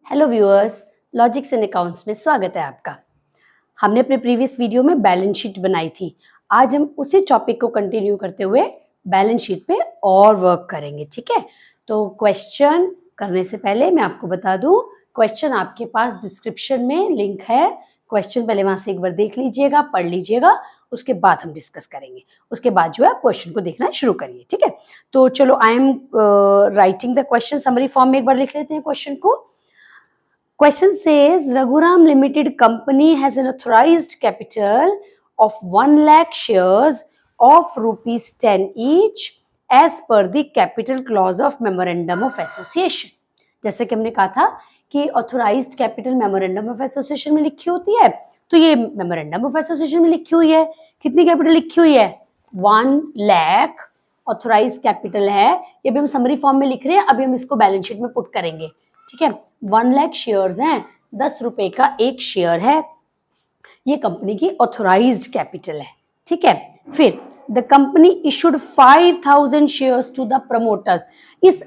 Hello viewers, logics and accounts में स्वागत है आपका। हमने अपने प्रीवियस वीडियो में बैलेंस शीट बनाई थी। आज हम उसी टॉपिक को कंटिन्यू करते हुए बैलेंस शीट पे और वर्क करेंगे, ठीक है। तो क्वेश्चन करने से पहले मैं आपको बता दूं, क्वेश्चन आपके पास डिस्क्रिप्शन में लिंक है। क्वेश्चन पहले वहां से एक बार देख लीजिएगा, पढ़ लीजिएगा, उसके बाद हम डिस्कस करेंगे। उसके बाद जो है क्वेश्चन को देखना शुरू करिए, ठीक है। तो चलो, I am writing the question summary form में एक बार लिख लेते हैं क्वेश्चन को। Question says Raghuram Limited Company has an authorized capital of 1 lakh shares of rupees 10 each as per the capital clause of Memorandum of Association। जैसे कि हमने कहा था कि authorized capital Memorandum of Association में लिखी होती है, तो ये Memorandum of Association में लिखी हुई है। कितनी कैपिटल लिखी हुई है? 1 लाख ऑथोराइज कैपिटल है। ये भी हम समरी फॉर्म में लिख रहे हैं, अभी हम इसको बैलेंस शीट में पुट करेंगे, ठीक है। 1 लाख शेयर्स हैं, 10 रुपए का एक शेयर है, ये कंपनी की ऑथोराइज्ड कैपिटल है, ठीक है। फिर the company issued 5000 shares to the promoters. इस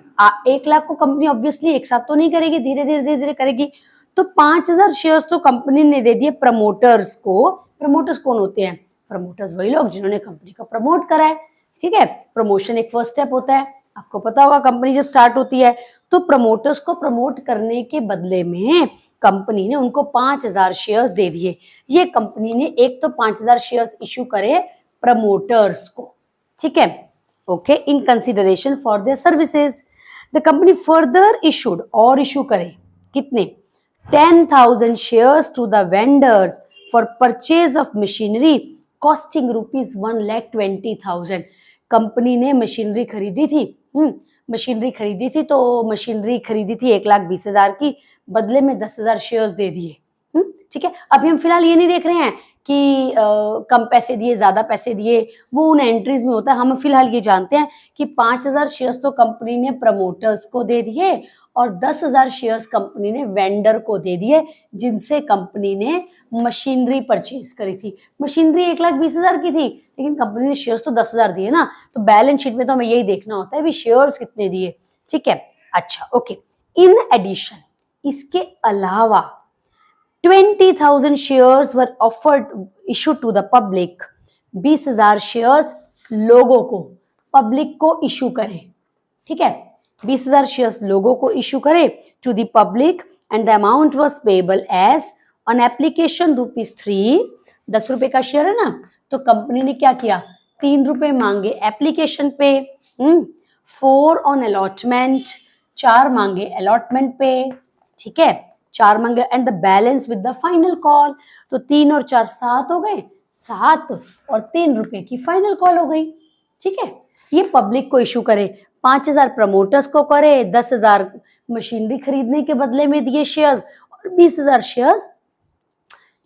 1 लाख को कंपनी ऑब्वियसली एक साथ तो नहीं करेगी, धीरे धीरे करेगी। तो 5000 शेयर्स तो कंपनी ने दे दिए प्रमोटर्स को। प्रमोटर्स कौन होते हैं? प्रमोटर्स वही लोग जिन्होंने कंपनी को प्रमोट करा है, ठीक है। प्रमोशन एक फर्स्ट स्टेप होता है, आपको पता होगा। कंपनी जब स्टार्ट होती है तो प्रमोटर्स को प्रमोट करने के बदले में कंपनी ने उनको 5000 शेयर्स दे दिए। ये कंपनी ने एक तो 5000 शेयर्स इश्यू करे प्रमोटर्स को, ठीक है, okay, in consideration for their services. The company further issued, और इशू करे कितने? 10,000 shares to the vendors for purchase of machinery costing rupees 1,20,000। Company ने मशीनरी खरीदी थी, मशीनरी खरीदी थी, तो मशीनरी खरीदी थी 1,20,000 की, बदले में 10,000 शेयर्स दे दिए, ठीक है। अभी हम फिलहाल ये नहीं देख रहे हैं कि कम पैसे दिए, ज्यादा पैसे दिए, वो उन एंट्रीज में होता है। हम फिलहाल ये जानते हैं कि 5,000 शेयर्स तो कंपनी ने प्रमोटर्स को दे दिए और 10,000 शेयर्स कंपनी ने वेंडर को दे दिए, जिनसे कंपनी ने मशीनरी परचेज करी थी। मशीनरी 1,20,000 की थी, लेकिन कंपनी ने शेयर्स तो 10,000 दिए ना। तो बैलेंस शीट में तो हमें यही देखना होता है भी शेयर्स कितने दिए, ठीक है। अच्छा, ओके। इन एडिशन, इसके अलावा 20,000 shares were offered issue to the public. 20,000 shares लोगों को, पब्लिक को इशू करें, ठीक है। 20,000 शेयर्स लोगों को इशू करे to the public and the amount was payable as on application ₹3। 10 रुपए का शेयर है ना, तो कंपनी ने क्या किया? 3 रुपए मांगे एप्लीकेशन पे, 4 ऑन अलॉटमेंट, 4 मांगे अलॉटमेंट पे, ठीक है, 4 मांगे, and the balance with the final call. तो 3 और 4 7 हो गए, 7 और 3 रुपए की फाइनल कॉल हो गई, ठीक है। ये पब्लिक को इशू करे, 5,000 प्रमोटर्स को करे, 10,000 मशीनरी खरीदने के बदले में दिए शेयर्स, और 20,000 शेयर्स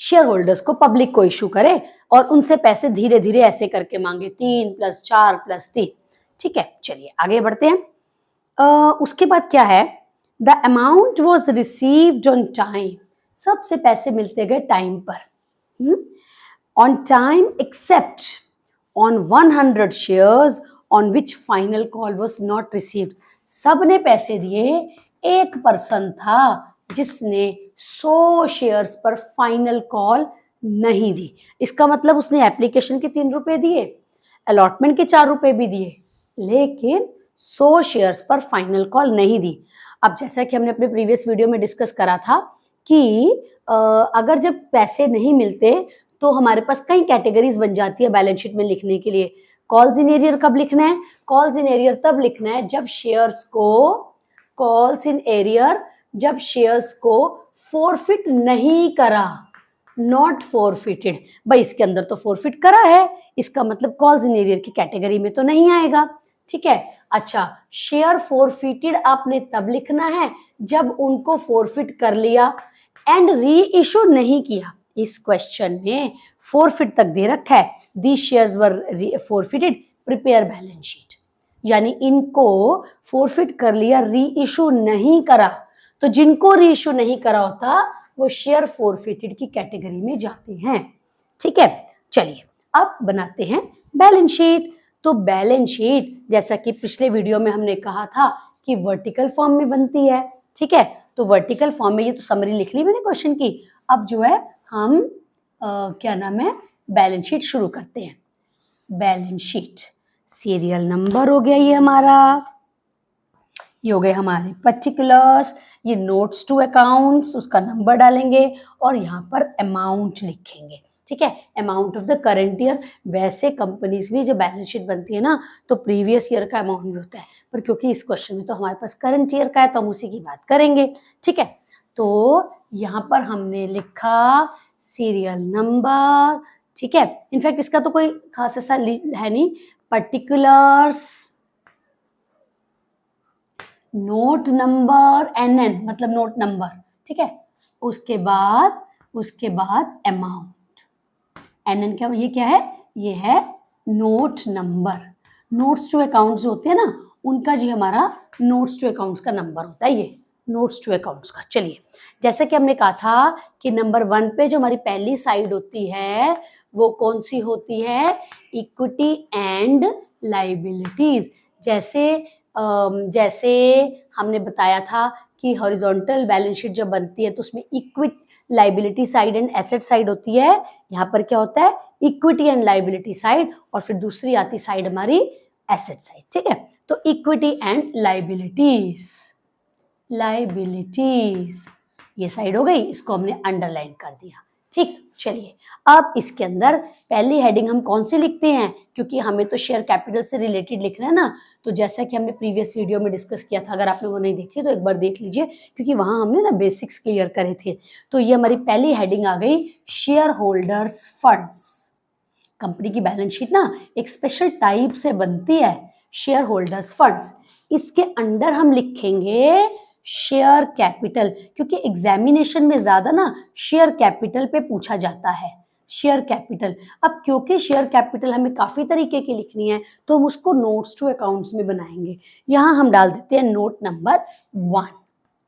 शेयर होल्डर्स को, पब्लिक को इशू करे, और उनसे पैसे धीरे धीरे ऐसे करके मांगे, 3 + 4 + 3, ठीक है। चलिए आगे बढ़ते हैं। उसके बाद क्या है? The amount was received on time. सबसे पैसे मिलते गए टाइम पर, on time except on 100 shares on which final call was not received. सबने पैसे दिए, एक पर्सन था जिसने 100 शेयर्स पर फाइनल कॉल नहीं दी। इसका मतलब उसने एप्लीकेशन के 3 रुपए दिए, अलॉटमेंट के 4 रुपए भी दिए, लेकिन 100 शेयर्स पर फाइनल कॉल नहीं दी। अब जैसा कि हमने अपने प्रीवियस वीडियो में डिस्कस करा था कि अगर जब पैसे नहीं मिलते तो हमारे पास कई कैटेगरीज बन जाती है बैलेंस शीट में लिखने के लिए। कॉल्स इन एरियर कब लिखना है? कॉल्स इन एरियर तब लिखना है जब शेयर्स को, कॉल्स इन एरियर जब शेयर्स को फोरफिट नहीं करा, नॉट फोरफिटेड। भाई इसके अंदर तो फोरफिट करा है, इसका मतलब कॉल्स इन एरियर की कैटेगरी में तो नहीं आएगा, ठीक है। अच्छा, शेयर फोरफिटेड आपने तब लिखना है जब उनको फोरफिट कर लिया एंड री इशू नहीं किया। इस क्वेश्चन में फोरफिट तक दे रखा है, दी शेयर्स वर फोरफिटेड, प्रिपेयर बैलेंस शीट, यानी इनको फोरफिट कर लिया, री इशू नहीं करा। तो जिनको री इशू नहीं करा होता वो शेयर फोरफिटेड की कैटेगरी में जाते हैं, ठीक है। चलिए अब बनाते हैं बैलेंस शीट। तो बैलेंस शीट जैसा कि पिछले वीडियो में हमने कहा था कि वर्टिकल फॉर्म में बनती है, ठीक है। तो वर्टिकल फॉर्म में ये तो समरी लिख ली मैंने क्वेश्चन की। अब जो है हम क्या नाम है, बैलेंस शीट शुरू करते हैं। बैलेंस शीट, सीरियल नंबर हो गया ये हमारा, ये हो गए हमारे पर्टिकुलर्स, ये नोट्स टू अकाउंट्स, उसका नंबर डालेंगे और यहाँ पर अमाउंट लिखेंगे। ठीक है, amount of the current year. वैसे कंपनीज में जो बैलेंस शीट बनती है ना, तो प्रीवियस ईयर का अमाउंट भी होता है, पर क्योंकि इस क्वेश्चन में तो हमारे पास करंट ईयर का है तो हम उसी की बात करेंगे। ठीक है, तो यहाँ पर हमने लिखा सीरियल नंबर। ठीक है, इनफैक्ट इसका तो कोई खास ऐसा है नहीं, पर्टिकुलर्स, नोट नंबर, NN मतलब नोट नंबर। ठीक है, उसके बाद अमाउंट, NN क्या, ये क्या है, ये है note number. Notes to accounts जो होते हैं ना, उनका जी हमारा नोट्स टू अकाउंट्स का नंबर होता है, ये नोट्स टू अकाउंट्स का। चलिए, जैसे कि हमने कहा था कि नंबर 1 पे जो हमारी पहली साइड होती है वो कौन सी होती है, इक्विटी एंड लाइबिलिटीज। जैसे हमने बताया था कि हॉरिजॉन्टल बैलेंस शीट जब बनती है तो उसमें equity, liability side and asset side होती है। यहाँ पर क्या होता है, इक्विटी एंड लाइबिलिटी साइड, और फिर दूसरी आती साइड हमारी एसेट साइड। ठीक है, तो इक्विटी एंड लाइबिलिटीज, ये साइड हो गई, इसको हमने अंडरलाइन कर दिया। ठीक, चलिए अब इसके अंदर पहली हेडिंग हम कौन सी लिखते हैं, क्योंकि हमें तो शेयर कैपिटल से रिलेटेड लिखना है ना। तो जैसा कि हमने प्रीवियस वीडियो में डिस्कस किया था, अगर आपने वो नहीं देखी तो एक बार देख लीजिए, क्योंकि वहां हमने ना बेसिक्स क्लियर करे थे। तो ये हमारी पहली हेडिंग आ गई, शेयर होल्डर्स फंड्स। कंपनी की बैलेंस शीट ना एक स्पेशल टाइप से बनती है, शेयर होल्डर्स फंड्स। इसके अंडर हम लिखेंगे शेयर कैपिटल, क्योंकि एग्जामिनेशन में ज्यादा ना शेयर कैपिटल पे पूछा जाता है, शेयर कैपिटल। अब क्योंकि शेयर कैपिटल हमें काफी तरीके की लिखनी है तो हम उसको नोट्स टू अकाउंट्स में बनाएंगे। यहाँ हम डाल देते हैं नोट नंबर 1।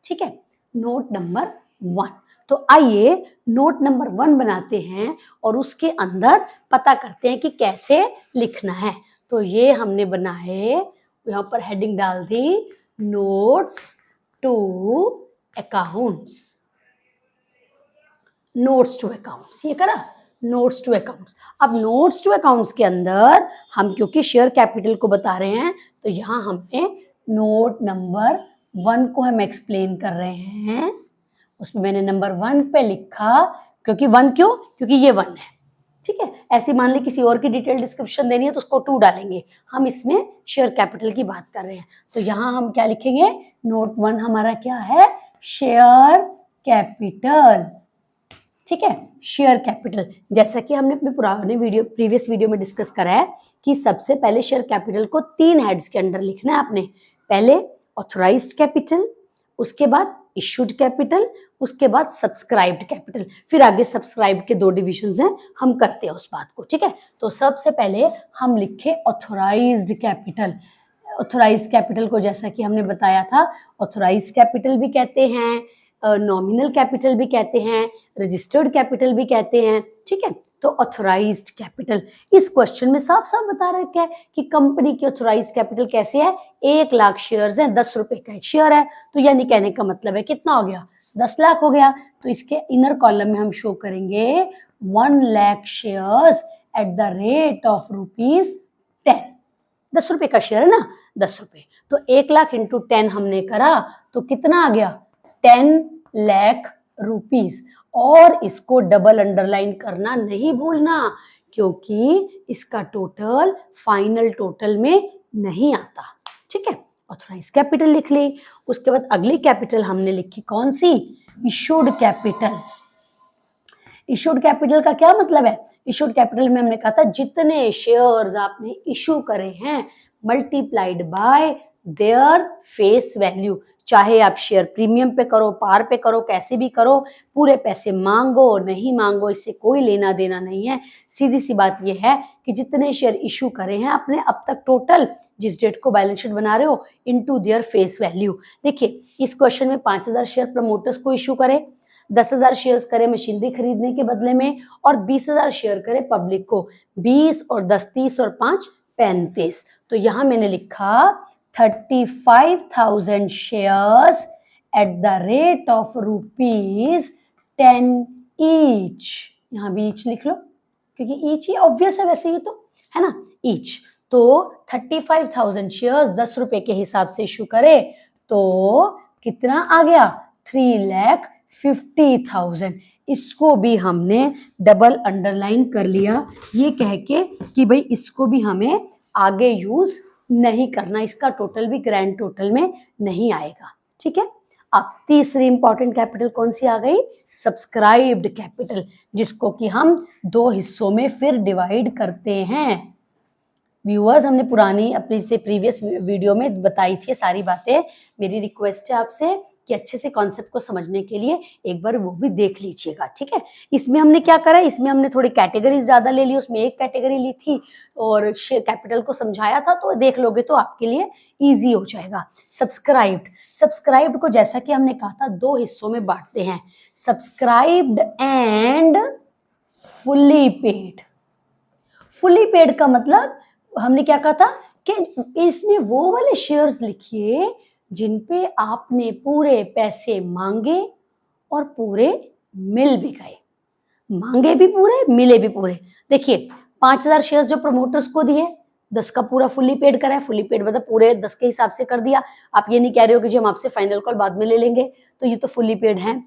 ठीक है, नोट नंबर 1। तो आइए नोट नंबर 1 बनाते हैं और उसके अंदर पता करते हैं कि कैसे लिखना है। तो ये हमने बनाए, यहाँ पर हेडिंग डाल दी, notes to accounts, notes to accounts, ये करा, नोट्स टू अकाउंट्स। अब नोट्स टू अकाउंट्स के अंदर हम क्योंकि शेयर कैपिटल को बता रहे हैं तो यहाँ हमने नोट नंबर 1 को हम एक्सप्लेन कर रहे हैं। उसमें मैंने नंबर 1 पे लिखा, क्योंकि 1 क्यों, क्योंकि ये 1 है। ठीक है, ऐसे मान ली किसी और की डिटेल डिस्क्रिप्शन देनी है तो उसको 2 डालेंगे, हम इसमें शेयर कैपिटल की बात कर रहे हैं। तो यहाँ हम क्या लिखेंगे, नोट 1 हमारा क्या है, शेयर कैपिटल। ठीक है, शेयर कैपिटल। जैसा कि हमने अपने प्रीवियस वीडियो में डिस्कस करा है कि सबसे पहले शेयर कैपिटल को 3 हेड्स के अंडर लिखना है आपने। पहले ऑथराइज्ड कैपिटल, उसके बाद इशूड कैपिटल, उसके बाद सब्सक्राइब्ड कैपिटल, फिर आगे सब्सक्राइब्ड के 2 डिविजन्स हैं, हम करते हैं उस बात को। ठीक है, तो सबसे पहले हम लिखे ऑथराइज्ड कैपिटल। ऑथराइज्ड कैपिटल को जैसा कि हमने बताया था, ऑथराइज्ड कैपिटल भी कहते हैं, नॉमिनल कैपिटल भी कहते हैं, रजिस्टर्ड कैपिटल भी कहते हैं। ठीक है, तो ऑथराइज्ड कैपिटल इस क्वेश्चन में साफ साफ बता रखा है कि कंपनी की ऑथराइज्ड कैपिटल कैसे है, 1 लाख शेयर्स हैं, 10 रुपए का एक शेयर है, तो यानी कहने का मतलब है कितना हो गया, 10 लाख हो गया। तो इसके इनर कॉलम में हम शो करेंगे 1 lakh shares at the rate of ₹10। 10 रुपए का शेयर है ना, 10 रुपए, तो 1 लाख इंटू 10 हमने करा तो कितना आ गया, 10 लाख रुपीस। और इसको डबल अंडरलाइन करना नहीं भूलना, क्योंकि इसका टोटल फाइनल टोटल में नहीं आता। ठीक है, ऑथराइज्ड कैपिटल लिख ली। उसके बाद अगली कैपिटल हमने लिखी कौन सी, इशूड कैपिटल। इशूड कैपिटल का क्या मतलब है, इशूड कैपिटल में हमने कहा था जितने शेयर्स आपने इशू करे हैं multiplied by their face value. चाहे आप शेयर प्रीमियम पे करो, पार पे करो, कैसे भी करो, पूरे पैसे मांगो नहीं मांगो इससे कोई लेना देना नहीं है। सीधी सी बात यह है कि जितने शेयर इशू करे हैं आपने अब तक टोटल, जिस डेट को बैलेंस शीट बना रहे हो, इनटू देयर फेस वैल्यू। देखिए इस क्वेश्चन में 5000 शेयर प्रमोटर्स को इशू करे, 10,000 शेयर्स करे मशीनरी खरीदने के बदले में, और 20,000 शेयर करे पब्लिक को। 20 और 10 30 और 5 35। तो यहां मैंने लिखा 35,000 shares at the rate of ₹10 each. यहाँ भी ईच लिख लो क्योंकि ईच ही ऑब्वियस है, वैसे ही तो है ना, ईच। तो 35,000 शेयर्स 10 रुपए के हिसाब से इशू करे तो कितना आ गया, 3,50,000। इसको भी हमने डबल अंडरलाइन कर लिया ये कह के कि भाई इसको भी हमें आगे यूज नहीं करना, इसका टोटल भी ग्रैंड टोटल में नहीं आएगा। ठीक है, अब तीसरी इंपॉर्टेंट कैपिटल कौन सी आ गई, सब्सक्राइब्ड कैपिटल, जिसको कि हम दो हिस्सों में फिर डिवाइड करते हैं। व्यूअर्स, हमने पुरानी अपनी से प्रीवियस वीडियो में बताई थी सारी बातें। मेरी रिक्वेस्ट है आपसे कि अच्छे से कॉन्सेप्ट को समझने के लिए एक बार वो भी देख लीजिएगा। ठीक है, इसमें हमने क्या करा, इसमें हमने थोड़ी कैटेगरी ज्यादा ले ली, उसमें एक कैटेगरी ली थी और कैपिटल को समझाया था, तो देख लोगे तो आपके लिए इजी हो जाएगा। सब्सक्राइब्ड को जैसा कि हमने कहा था दो हिस्सों में बांटते हैं, subscribed and fully paid. Fully paid का मतलब हमने क्या कहा था कि इसमें वो वाले शेयर्स लिखिए जिन पे आपने पूरे पैसे मांगे और पूरे मिल भी गए, मांगे भी पूरे मिले भी पूरे। देखिए 5,000 शेयर्स जो प्रमोटर्स को दिए, 10 का पूरा फुल्ली पेड करा है, फुल्ली पेड मतलब पूरे 10 के हिसाब से कर दिया। आप ये नहीं कह रहे हो कि जी हम आपसे फाइनल कॉल बाद में ले लेंगे, तो ये तो फुल्ली पेड है।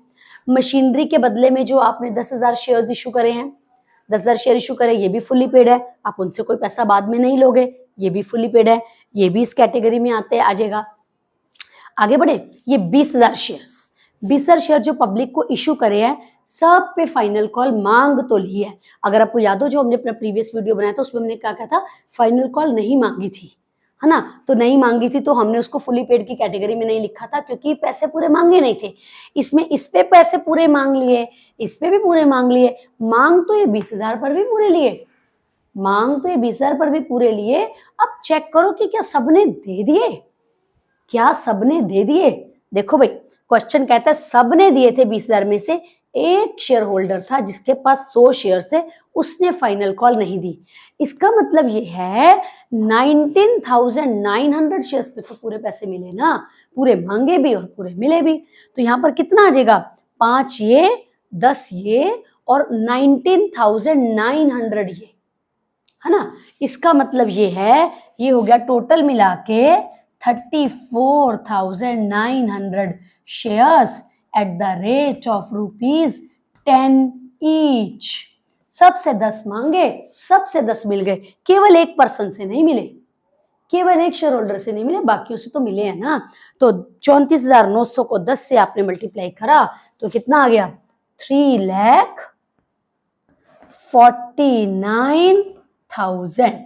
मशीनरी के बदले में जो आपने 10,000 शेयर्स इशू करे हैं, 10,000 शेयर इशू करे, ये भी फुल्ली पेड है, आप उनसे कोई पैसा बाद में नहीं लोगे, ये भी फुल्ली पेड है, ये भी इस कैटेगरी में आते आ जाएगा। आगे बढ़े, ये 20,000 शेयर जो पब्लिक को इशू करे हैं, सब पे फाइनल कॉल मांग तो ली है। अगर आपको याद हो जो हमने अपना प्रीवियस वीडियो बनाया था उसमें हमने क्या कहा था, फाइनल कॉल नहीं मांगी थी, है ना, तो नहीं मांगी थी तो हमने उसको फुली पेड की कैटेगरी में नहीं लिखा था क्योंकि पैसे पूरे मांगे नहीं थे। इसमें इस पे पैसे पूरे मांग लिए, इस पे भी पूरे मांग लिए, मांग तो ये 20,000 पर भी पूरे लिए, मांग तो ये 20,000 पर भी पूरे लिए। अब चेक करो कि क्या सबने दे दिए, क्या सबने दे दिए। देखो भाई क्वेश्चन कहता है सबने दिए थे 20,000 में से, एक शेयर होल्डर था जिसके पास 100 शेयर थे, उसने फाइनल कॉल नहीं दी। इसका मतलब ये है 19,900 शेयर्स पे तो पूरे पैसे मिले ना, पूरे मांगे भी और पूरे मिले भी। तो यहाँ पर कितना आ जाएगा, 5 ये 10 ये और 19,900 ये, है ना। इसका मतलब ये है, ये हो गया टोटल मिला के 34,900 shares at the rate of ₹10 each. सबसे 10 मांगे, सबसे 10 मिल गए, केवल एक पर्सन से नहीं मिले, केवल एक शेयर होल्डर से नहीं मिले, बाकियों से तो मिले हैं ना। तो 34,900 को 10 से आपने मल्टीप्लाई करा तो कितना आ गया, 3,49,000।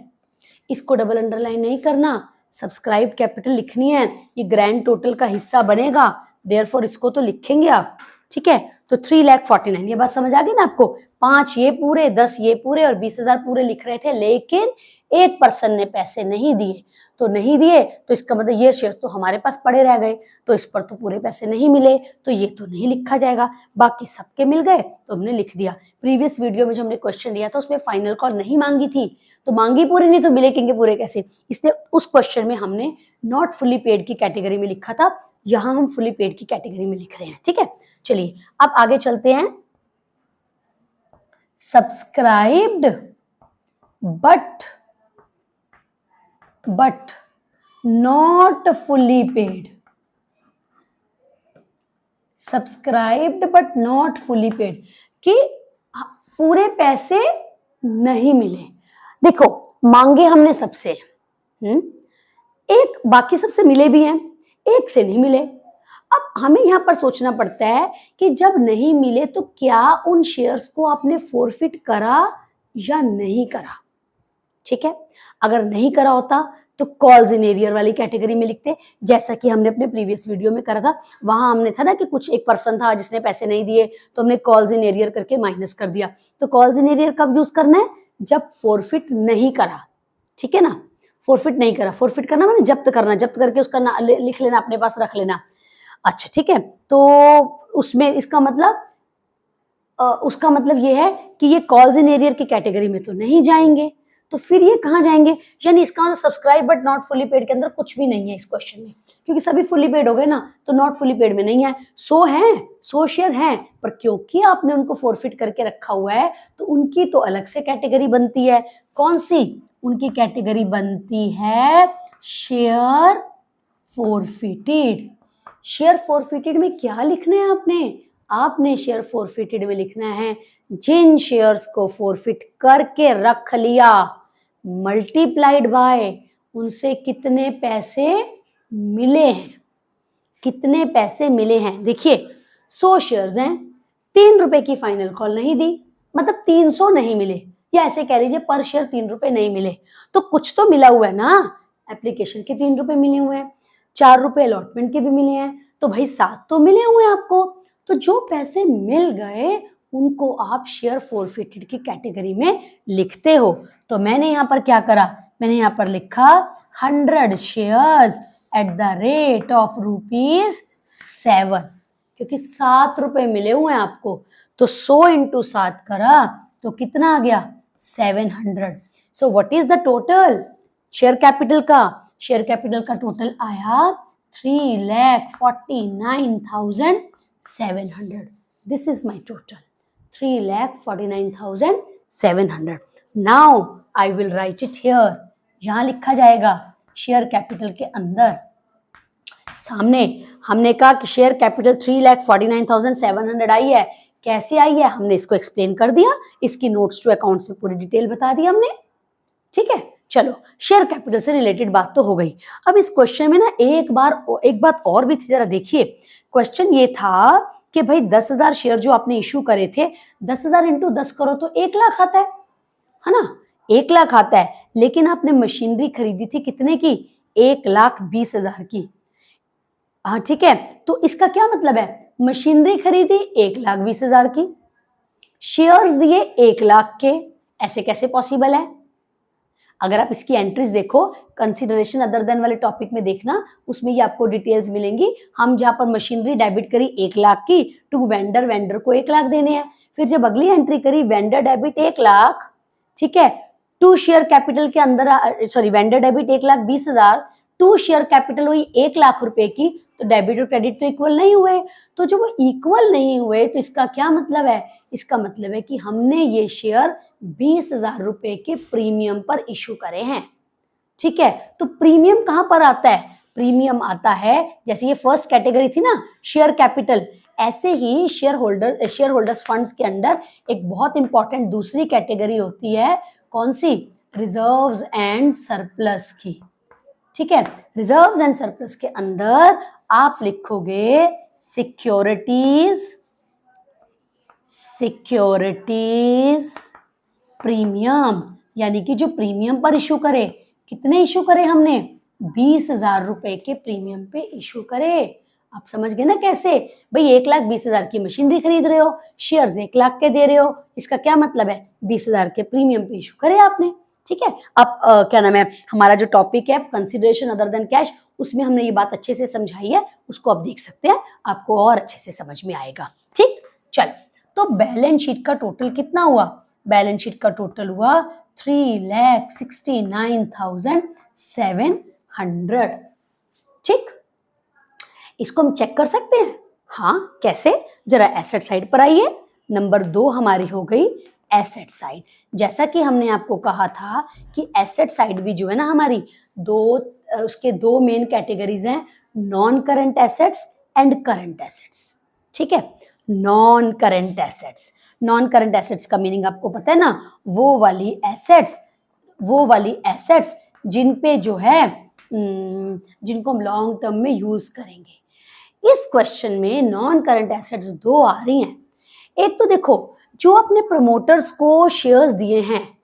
इसको डबल अंडरलाइन नहीं करना, सब्सक्राइब कैपिटल लिखनी है, ये ग्रैंड टोटल का हिस्सा बनेगा, देयरफॉर इसको तो लिखेंगे आप। ठीक है, तो 3,49,000, ये बात समझ आ गई ना आपको। 5 ये पूरे 10 ये पूरे और 20,000 पूरे लिख रहे थे, लेकिन एक पर्सन ने पैसे नहीं दिए, तो नहीं दिए तो इसका मतलब ये शेयर तो हमारे पास पड़े रह गए, तो इस पर तो पूरे पैसे नहीं मिले, तो ये तो नहीं लिखा जाएगा। बाकी सबके मिल गए तो हमने लिख दिया। प्रीवियस वीडियो में जो हमने क्वेश्चन लिया था उसमें फाइनल कॉल नहीं मांगी थी, तो मांगी पूरी नहीं तो मिले कहेंगे पूरे कैसे, इसलिए उस क्वेश्चन में हमने नॉट फुली पेड की कैटेगरी में लिखा था, यहां हम फुली पेड की कैटेगरी में लिख रहे हैं। ठीक है, चलिए अब आगे चलते हैं। Subscribed but not fully paid, subscribed but not fully paid कि पूरे पैसे नहीं मिले। देखो मांगे हमने सबसे, एक बाकी सबसे मिले भी हैं, एक से नहीं मिले। अब हमें यहां पर सोचना पड़ता है कि जब नहीं मिले तो क्या उन शेयर्स को आपने फोरफिट करा या नहीं करा। ठीक है, अगर नहीं करा होता तो कॉल्स इन एरियर वाली कैटेगरी में लिखते, जैसा कि हमने अपने प्रीवियस वीडियो में करा था। वहां हमने था ना कि कुछ एक पर्सन था जिसने पैसे नहीं दिए, तो हमने कॉल्स इन एरियर करके माइनस कर दिया। तो कॉल्स इन एरियर कब यूज करना है, जब फोरफिट नहीं करा। ठीक है ना, फोरफिट नहीं करा, फोरफिट करना मैंने जब्त करना, जब्त करके उसका लिख लेना, अपने पास रख लेना। अच्छा ठीक है, तो उसमें इसका मतलब उसका मतलब ये है कि ये कॉल्स इन एरियर की कैटेगरी में तो नहीं जाएंगे, तो फिर ये कहाँ जाएंगे, यानी इसका मतलब subscribe but not fully paid के अंदर कुछ भी नहीं है इस क्वेश्चन में, क्योंकि सभी फुली पेड हो गए ना, तो नॉट फुली पेड में नहीं है। 100 शेयर हैं, पर क्योंकि आपने उनको फॉरफिट करके रखा हुआ है तो उनकी तो अलग से कैटेगरी बनती है। कौन सी? उनकी कैटेगरी बनती है शेयर फॉरफिटेड। शेयर फॉरफिटेड में क्या लिखना है आपने शेयर फॉरफिटेड में लिखना है जिन शेयर्स को फॉरफिट करके रख लिया मल्टीप्लाइड बाय उनसे कितने पैसे मिले हैं, कितने पैसे मिले हैं। देखिए 100 शेयर्स हैं, 3 रुपए की फाइनल कॉल नहीं दी, मतलब 300 नहीं मिले, या ऐसे कह लीजिए पर शेयर 3 रुपए नहीं मिले, तो कुछ तो मिला हुआ है ना, एप्लीकेशन के 3 रुपए मिले हुए हैं, 4 रुपए अलॉटमेंट के भी मिले हैं, तो भाई 7 तो मिले हुए हैं आपको। तो जो पैसे मिल गए उनको आप शेयर फॉरफिटेड की कैटेगरी में लिखते हो। तो मैंने यहाँ पर क्या करा, मैंने यहाँ पर लिखा 100 shares at the rate of ₹7, क्योंकि 7 रुपए मिले हुए हैं आपको, तो 100 × 7 करा तो कितना आ गया 700। So what is the total share capital का? शेयर कैपिटल का टोटल आया 3,49,700। This is my total 3,49,700। Now I will write it here, यहां लिखा जाएगा शेयर कैपिटल के अंदर। सामने हमने कहा कि शेयर कैपिटल 3,49,700 आई है, कैसे आई है हमने इसको एक्सप्लेन कर दिया, इसकी नोट्स टू अकाउंट्स में पूरी डिटेल बता दी हमने। ठीक है, चलो शेयर कैपिटल से रिलेटेड बात तो हो गई। अब इस क्वेश्चन में ना एक बात और भी थी, जरा देखिए। क्वेश्चन ये था कि भाई 10,000 शेयर जो आपने इशू करे थे, 10,000 × 10 करो तो 1 लाख आता है ना, 1 लाख आता है, लेकिन आपने मशीनरी खरीदी थी कितने की? 1,20,000 की। हाँ ठीक है, तो इसका क्या मतलब है, मशीनरी खरीदी 1,20,000 की, शेयर्स दिए 1 लाख के, ऐसे कैसे पॉसिबल है? अगर आप इसकी एंट्रीज देखो, कंसिडरेशन अदर देन वाले टॉपिक में देखना, उसमें ये आपको डिटेल्स मिलेंगी। हम जहां पर मशीनरी डेबिट करी 1 लाख की टू वेंडर, वेंडर को 1 लाख देने हैं। फिर जब अगली एंट्री करी वेंडर डेबिट 1 लाख, ठीक है, टू शेयर कैपिटल के अंदर, sorry vendor debit 1,20,000, to share capital हुई 1 लाख रुपए की, तो डेबिट और क्रेडिट तो इक्वल नहीं हुए। तो जब वो इक्वल नहीं हुए तो इसका क्या मतलब है? इसका मतलब है कि हमने ये शेयर 20,000 रुपए के प्रीमियम पर इशू करे हैं। ठीक है, तो प्रीमियम कहां पर आता है? प्रीमियम आता है, जैसे ये फर्स्ट कैटेगरी थी ना शेयर कैपिटल, ऐसे ही शेयर होल्डर्स फंड्स के अंदर एक बहुत इंपॉर्टेंट दूसरी कैटेगरी होती है, कौन सी? रिजर्व्स एंड सरप्लस की। ठीक है, रिजर्व्स एंड सरप्लस के अंदर आप लिखोगे सिक्योरिटीज प्रीमियम, यानी कि जो प्रीमियम पर इशू करे, कितने इशू करे हमने? 20,000 रुपए के प्रीमियम पे इशू करे। आप समझ गए ना कैसे? भाई 1,20,000 की मशीनरी खरीद रहे हो, शेयर्स 1 लाख के दे रहे हो, इसका क्या मतलब है? 20,000 के प्रीमियम पे इशू करे आपने। ठीक है, अब क्या नाम है, हमारा जो टॉपिक है कंसिडरेशन अदर देन कैश, उसमें हमने ये बात अच्छे से समझाई है, उसको आप देख सकते हैं, आपको और अच्छे से समझ में आएगा। ठीक, चलो, तो बैलेंस शीट का टोटल कितना हुआ? बैलेंस शीट का टोटल हुआ 3,69,700। ठीक, इसको हम चेक कर सकते हैं। हाँ, कैसे? जरा एसेट साइड पर आइए। नंबर 2 हमारी हो गई एसेट साइड। जैसा कि हमने आपको कहा था कि एसेट साइड भी जो है ना हमारी उसके 2 मेन कैटेगरीज हैं, non current assets and current assets. ठीक है, नॉन करंट एसेट्स का मीनिंग आपको पता है ना, वो वाली एसेट्स जिन पे जो है जिनको हम लॉन्ग टर्म में यूज करेंगे। इस क्वेश्चन में नॉन करंट एसेट्स 2 आ रही हैं। एक तो देखो, जो अपने प्रमोटर्स को शेयर्स दिए हैं,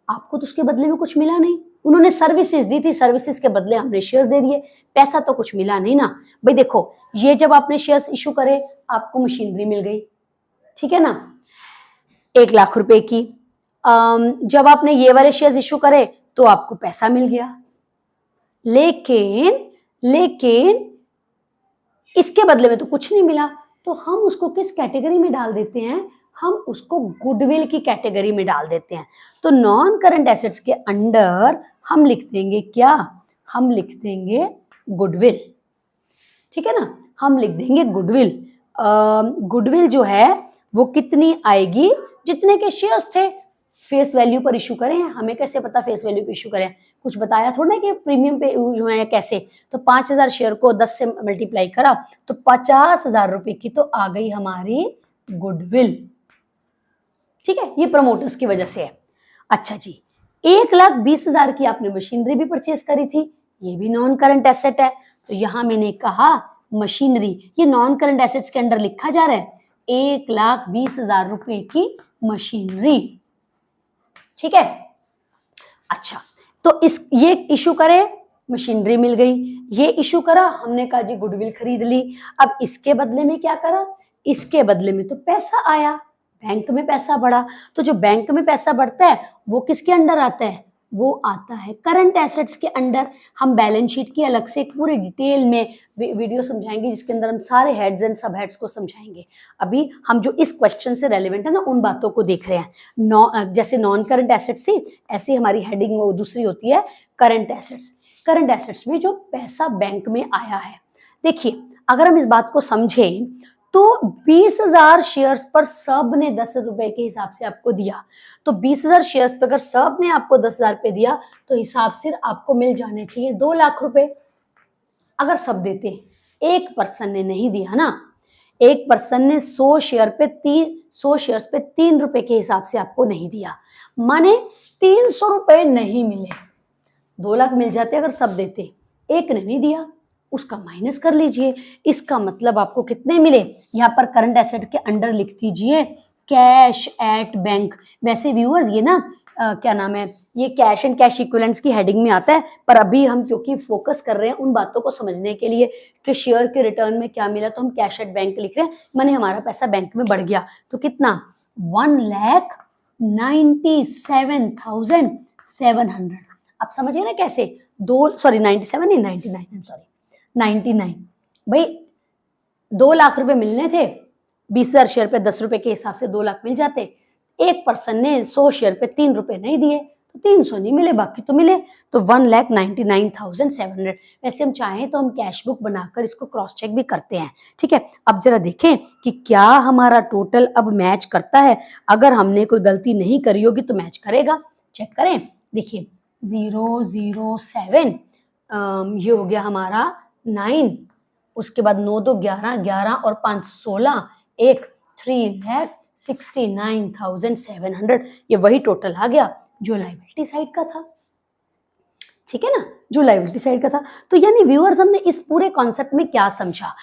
आपको तो उसके बदले में कुछ मिला नहीं, उन्होंने सर्विसेज दी थी, सर्विसेज के बदले हमने शेयर्स दे दिए, पैसा तो कुछ मिला नहीं ना। भाई देखो, ये जब आपने शेयर्स इशू करे, आपको मशीनरी मिल गई, ठीक है ना, 1 लाख रुपए की। जब आपने ये वाले शेयर्स इशू करे तो आपको पैसा मिल गया, लेकिन इसके बदले में तो कुछ नहीं मिला। तो हम उसको किस कैटेगरी में डाल देते हैं? हम उसको गुडविल की कैटेगरी में डाल देते हैं। तो नॉन करंट एसेट्स के अंडर हम लिख देंगे क्या, हम लिख देंगे गुडविल। ठीक है ना, हम लिख देंगे गुडविल। गुडविल जो है वो कितनी आएगी, जितने के शेयर्स थे फेस वैल्यू पर इशू करें। हमें कैसे पता फेस वैल्यू पे इशू करें, कुछ बताया थोड़ा कि प्रीमियम पे जो है कैसे। तो 5,000 शेयर को 10 से मल्टीप्लाई करा तो 50,000 रुपए की तो आ गई हमारी गुडविल। ठीक है, ये प्रमोटर्स की वजह से है। अच्छा जी, 1,20,000 की आपने मशीनरी भी परचेज करी थी, ये भी नॉन करंट एसेट है। तो यहां मैंने कहा मशीनरी, ये नॉन करंट एसेट्स के अंडर लिखा जा रहा है 1,20,000 रुपए की मशीनरी। ठीक है, अच्छा तो ये इशू करे, मशीनरी मिल गई, ये इशू करा, हमने कहा जी गुडविल खरीद ली। अब इसके बदले में क्या करा, इसके बदले में तो पैसा आया, बैंक में पैसा बढ़ा। तो जो बैंक में पैसा बढ़ता है वो किसके अंडर आता है, वो आता है करंट एसेट्स के अंडर। हम बैलेंस शीट की अलग से एक पूरी डिटेल में वीडियो समझाएंगे जिसके अंदर हम सारे हेड्स एंड सब हेड्स को समझाएंगे। अभी हम जो इस क्वेश्चन से रेलेवेंट है ना उन बातों को देख रहे हैं। जैसे नॉन करंट एसेट्स थी, ऐसी हमारी हेडिंग वो दूसरी होती है करंट एसेट्स। करंट एसेट्स में जो पैसा बैंक में आया है, देखिए अगर हम इस बात को समझें तो 20,000 शेयर्स पर सब ने 10 रुपए के हिसाब से आपको दिया। तो 20,000 शेयर्स पर अगर सब ने आपको 10,000 रुपए दिया तो हिसाब से आपको मिल जाने चाहिए 2 लाख रुपए। अगर सब देते, एक पर्सन ने नहीं दिया ना, एक पर्सन ने 100 शेयर्स पे 3 रुपए के हिसाब से आपको नहीं दिया, माने 300 रुपए नहीं मिले। 2 लाख मिल जाते अगर सब देते, एक ने नहीं दिया, उसका माइनस कर लीजिए। इसका मतलब आपको कितने मिले, यहाँ पर करंट एसेट के अंडर लिख दीजिए कैश एट बैंक। वैसे व्यूअर्स ये ना क्या नाम है, ये कैश एंड कैश इक्विवेलेंट्स की हेडिंग में आता है, पर अभी हम क्योंकि फोकस कर रहे हैं उन बातों को समझने के लिए कि शेयर के रिटर्न में क्या मिला, तो हम कैश एट बैंक लिख रहे हैं, माने हमारा पैसा बैंक में बढ़ गया। तो कितना, 1,97,700। आप समझिए ना कैसे, 99 भाई 2 लाख रुपए मिलने थे, 20,000 शेयर पे 10 रुपए के हिसाब से 2 लाख मिल जाते। एक पर्सन ने 100 शेयर पे 3 रुपए नहीं दिए तो 300 नहीं मिले, बाकी तो मिले। तो 1,99,700। वैसे हम चाहें तो हम कैश बुक बनाकर इसको क्रॉस चेक भी करते हैं। ठीक है, अब जरा देखें कि क्या हमारा टोटल अब मैच करता है। अगर हमने कोई गलती नहीं करी होगी तो मैच करेगा, चेक करें। देखिए 007 ये हो गया हमारा 9, उसके बाद 9 2 11, 11 और 5 16, 3,69,700। ये वही टोटल आ गया जो लायबिलिटी साइड का था। ठीक है ना, जो लायबिलिटी साइड का था। तो यानी व्यूअर्स हमने इस पूरे कॉन्सेप्ट में क्या समझा,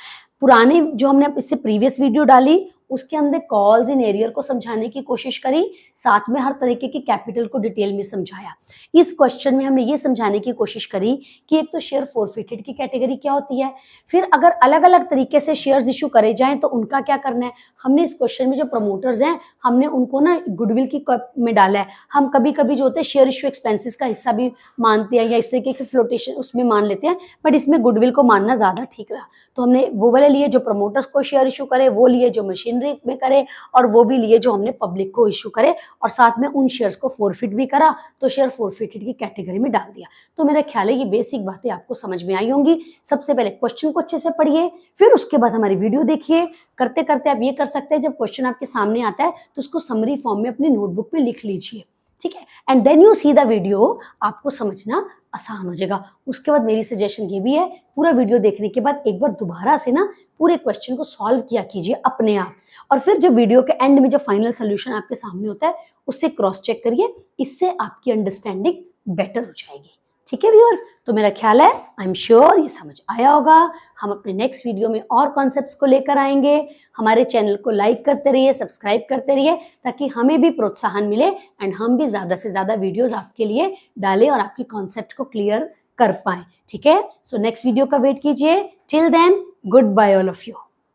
पुराने जो हमने इससे प्रीवियस वीडियो डाली उसके अंदर कॉल्स इन एरियर को समझाने की कोशिश करी, साथ में हर तरीके के कैपिटल को डिटेल में समझाया। इस क्वेश्चन में हमने ये समझाने की कोशिश करी कि एक तो शेयर फोरफिटेड की कैटेगरी क्या होती है, फिर अगर अलग अलग तरीके से शेयर्स इशू करे जाएं तो उनका क्या करना है। हमने इस क्वेश्चन में जो प्रमोटर्स हैं हमने उनको ना गुडविल की में डाला है। हम कभी कभी जो होते हैं शेयर इशू एक्सपेंसेस का हिस्सा भी मानते हैं या इस तरीके के फ्लोटेशन उसमें मान लेते हैं, बट इसमें गुडविल को मानना ज्यादा ठीक रहा। तो हमने वो वाले लिए जो प्रमोटर्स को शेयर इशू करे, वो लिए जो मशीनरी में करे, और वो भी लिए जो हमने पब्लिक को इशू करे, और साथ में उन शेयर्स को फोरफिट भी करा तो शेयर फोरफिटेड की कैटेगरी में डाल दिया। तो मेरा ख्याल है ये बेसिक बातें आपको समझ में आई होंगी। सबसे पहले क्वेश्चन को अच्छे से पढ़िए, फिर उसके बाद हमारी वीडियो देखिए। करते करते आप ये कर सकते हैं, जब क्वेश्चन आपके सामने आता है तो उसको समरी फॉर्म में अपनी नोटबुक में लिख लीजिए। ठीक है, and then you see the video, आपको समझना आसान हो जाएगा। उसके बाद मेरी सजेशन ये भी है, पूरा वीडियो देखने के बाद एक बार दोबारा से ना पूरे क्वेश्चन को सॉल्व किया कीजिए अपने आप, और फिर जब वीडियो के एंड में जो फाइनल सोल्यूशन आपके सामने होता है उससे क्रॉस चेक करिए, इससे आपकी अंडरस्टैंडिंग बेटर हो जाएगी। ठीक है व्यूअर्स, तो मेरा ख्याल है आई एम श्योर ये समझ आया होगा। हम अपने नेक्स्ट वीडियो में और कॉन्सेप्ट्स को लेकर आएंगे। हमारे चैनल को लाइक करते रहिए, सब्सक्राइब करते रहिए, ताकि हमें भी प्रोत्साहन मिले एंड हम भी ज़्यादा से ज़्यादा वीडियोस आपके लिए डालें और आपकी कॉन्सेप्ट को क्लियर कर पाएं। ठीक है, सो नेक्स्ट वीडियो का वेट कीजिए। Till then, goodbye all of you.